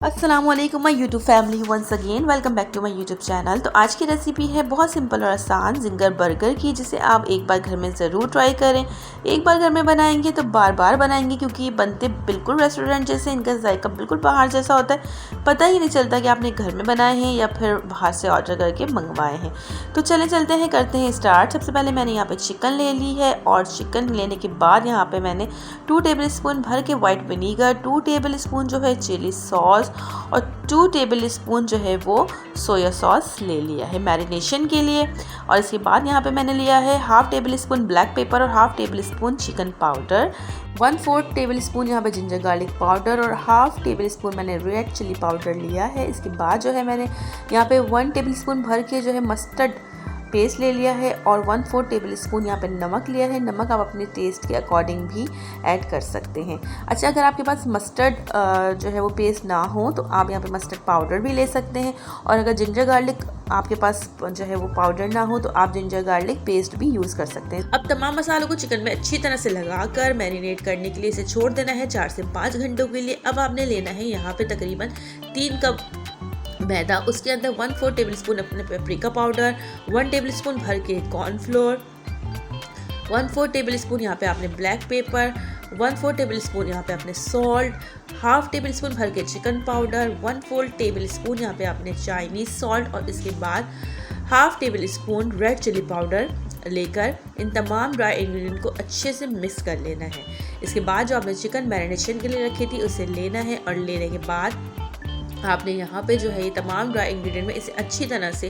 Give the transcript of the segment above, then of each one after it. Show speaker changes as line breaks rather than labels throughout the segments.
अस्सलामुअलैकुम my YouTube family, once again welcome back to my YouTube channel. तो आज की रेसिपी है बहुत सिंपल और आसान जिंगर बर्गर की, जिसे आप एक बार घर में ज़रूर ट्राई करें। एक बार घर में बनाएंगे तो बार बार बनाएंगे, क्योंकि ये बनते बिल्कुल रेस्टोरेंट जैसे, इनका जायका बिल्कुल बाहर जैसा होता है। पता ही नहीं चलता कि आपने घर में बनाए हैं या फिर बाहर से ऑर्डर करके मंगवाए हैं। तो चले चलते हैं, करते हैं स्टार्ट। सबसे पहले मैंने यहाँ पर चिकन ले ली है, और चिकन लेने के बाद यहाँ पर मैंने 2 टेबल स्पून भर के वाइट विनीगर, 2 टेबल स्पून जो है चिली सॉस और 2 टेबल स्पून जो है वो सोया सॉस ले लिया है मैरिनेशन के लिए। और इसके बाद यहाँ पे मैंने लिया है half table spoon black pepper और half table spoon chicken powder, 1/4 tablespoon यहाँ पे जिंजर गार्लिक पाउडर और हाफ टेबल स्पून मैंने रेड चिली पाउडर लिया है। इसके बाद जो है मैंने यहाँ पे 1 टेबल स्पून भर के जो है मस्टर्ड पेस्ट ले लिया है, और 1/4 टेबल स्पून यहाँ पे नमक लिया है। नमक आप अपने टेस्ट के अकॉर्डिंग भी ऐड कर सकते हैं। अच्छा, अगर आपके पास मस्टर्ड जो है वो पेस्ट ना हो तो आप यहाँ पे मस्टर्ड पाउडर भी ले सकते हैं, और अगर जिंजर गार्लिक आपके पास जो है वो पाउडर ना हो तो आप जिंजर गार्लिक पेस्ट भी यूज़ कर सकते हैं। अब तमाम मसालों को चिकन में अच्छी तरह से लगाकर मैरिनेट करने के लिए इसे छोड़ देना है 4 से 5 घंटों के लिए। अब आपने लेना है यहाँ पे तकरीबन 3 कप मैदा, उसके अंदर 1/4 टेबल स्पून अपने पेपरिका पाउडर, 1 टेबल स्पून भर के कॉर्नफ्लोर, 1/4 टेबल स्पून यहाँ पे आपने ब्लैक पेपर, 1/4 टेबल स्पून यहाँ पे आपने सॉल्ट, हाफ टेबल स्पून भर के चिकन पाउडर, 1/4 टेबल स्पून यहाँ पे आपने चाइनीज़ सॉल्ट, और इसके बाद half table spoon red chilli powder लेकर इन तमाम ड्राई इंग्रेडिएंट को अच्छे से मिक्स कर लेना है। इसके बाद जो आपने चिकन मैरिनेशन के लिए रखी थी उसे लेना है, और लेने के बाद आपने यहाँ पे जो है ये तमाम ड्राई इंग्रेडिएंट में इसे अच्छी तरह से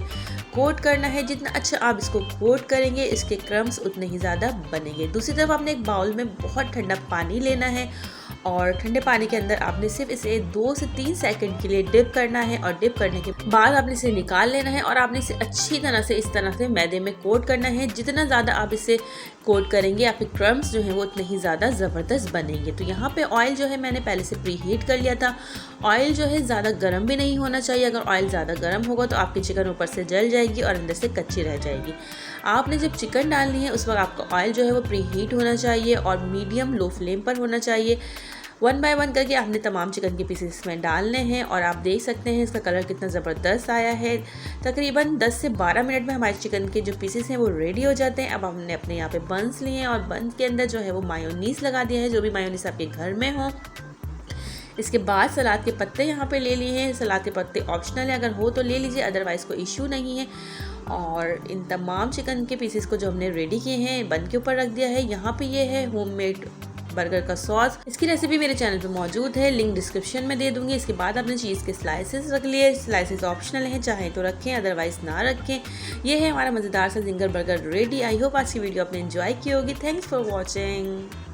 कोट करना है। जितना अच्छा आप इसको कोट करेंगे इसके क्रम्स उतने ही ज़्यादा बनेंगे। दूसरी तरफ आपने एक बाउल में बहुत ठंडा पानी लेना है, और ठंडे पानी के अंदर आपने सिर्फ इसे 2 से 3 सेकंड के लिए डिप करना है, और डिप करने के बाद आपने इसे निकाल लेना है, और आपने इसे अच्छी तरह से इस तरह से मैदे में कोट करना है। जितना ज़्यादा आप इसे कोट करेंगे आपके क्रम्स जो हैं वो उतने ही ज़्यादा ज़बरदस्त बनेंगे। तो यहाँ पे ऑयल जो है मैंने पहले से प्री हीट कर लिया था। ऑयल जो है ज़्यादा गर्म भी नहीं होना चाहिए, अगर ऑयल ज़्यादा गर्म होगा तो आपकी चिकन ऊपर से जल जाएगी और अंदर से कच्ची रह जाएगी। आपने जब चिकन डालनी है उस वक्त आपका ऑयल जो है वो प्री हीट होना चाहिए और मीडियम लो फ्लेम पर होना चाहिए। 1 बाय 1 करके आपने तमाम चिकन के पीसेस इसमें डालने हैं, और आप देख सकते हैं इसका कलर कितना ज़बरदस्त आया है। तकरीबन 10 से 12 मिनट में हमारे चिकन के जो पीसेस हैं वो रेडी हो जाते हैं। अब हमने अपने यहाँ पे बंस लिए हैं, और बंस के अंदर जो है वो मायोनीज़ लगा दिया है, जो भी मायोनीज़ आपके घर में हो। इसके बाद सलाद के पत्ते यहाँ पे ले लिए हैं। सलाद के पत्ते ऑप्शनल है, अगर हो तो ले लीजिए, अदरवाइज़ कोई इशू नहीं है। और इन तमाम चिकन के पीसेस को जो हमने रेडी किए हैं बन के ऊपर रख दिया है। यहाँ पे ये है होममेड बर्गर का सॉस। इसकी रेसिपी मेरे चैनल पे मौजूद है, लिंक डिस्क्रिप्शन में दे दूंगी। इसके बाद आपने चीज़ के स्लाइसेस रख लिए। स्लाइसेस ऑप्शनल हैं, चाहे तो रखें अदरवाइज़ ना रखें। ये है हमारा मज़ेदार सा ginger burger ready. I hope आज की वीडियो आपने एंजॉय की होगी। Thanks for watching.